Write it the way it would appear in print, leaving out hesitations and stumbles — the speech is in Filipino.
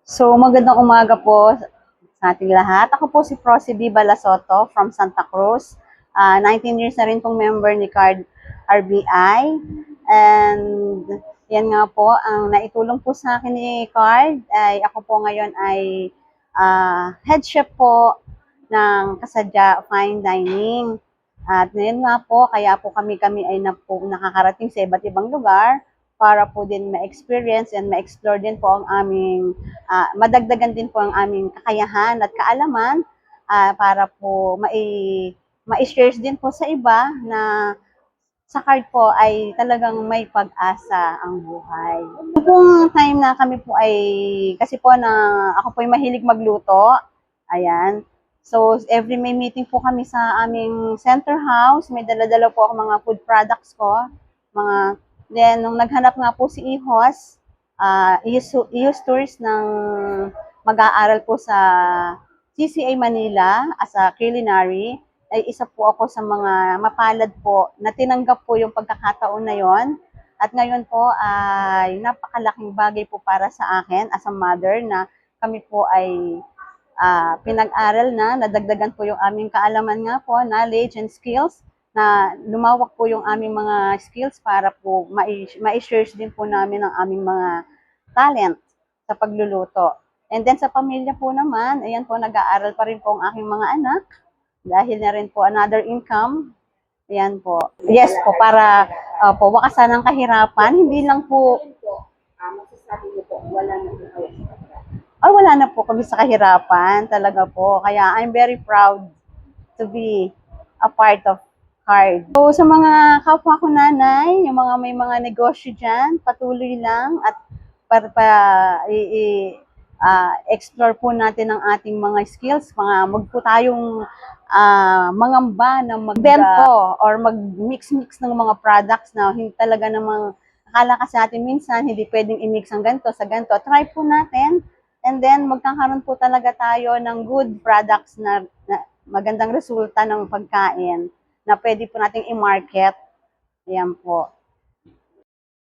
So, magandang umaga po sa ating lahat. Ako po si Prosy B. Balasoto from Santa Cruz. 19 years na rin pong member ni CARD RBI. And yan nga po, ang naitulong po sa akin ni CARD ay ako po ngayon ay head chef po ng Kasadya Fine Dining. At ngayon nga po, kaya po kami ay nakakarating sa iba't ibang lugar para po din ma-experience and ma-explore din po ang aming, madagdagan din po ang aming kakayahan at kaalaman para po ma-share din po sa iba na sa card po ay talagang may pag-asa ang buhay. Kung time na kami po ay, kasi po na ako po ay mahilig magluto, ayan. So, every may meeting po kami sa aming center house, may dala-dala po ako mga food products ko, mga, then, nung naghanap nga po si Ihos, Ihos Tours ng mag-aaral po sa CCA Manila as a culinary, ay isa po ako sa mga mapalad po na tinanggap po yung pagkakataon na yon. At ngayon po ay napakalaking bagay po para sa akin as a mother na kami po ay pinag-aral na, nadagdagan po yung aming kaalaman nga po, knowledge and skills, na lumawak po yung aming mga skills para po ma-share din po namin ang aming mga talent sa pagluluto. And then sa pamilya po naman, ayan po, nag-aaral pa rin po ang aking mga anak dahil na rin po another income. Ayan po. Yes po, para po wakasan ng kahirapan, hindi lang po Masasabi niyo po, wala na po kayo sa kapatid. wala na po kami sa kahirapan talaga po. Kaya I'm very proud to be a part of CARD. So sa mga kapwa ko nanay, yung mga may mga negosyo dyan, patuloy lang at para explore po natin ang ating mga skills, wag po tayong mangamba na magbento or mag-mix-mix ng mga products na hindi talaga namang akala kasi natin minsan hindi pwedeng i-mix ang ganito sa ganito. Try po natin and then magkakaroon po talaga tayo ng good products na magandang resulta ng pagkain na pwede po nating i-market. Ayan po.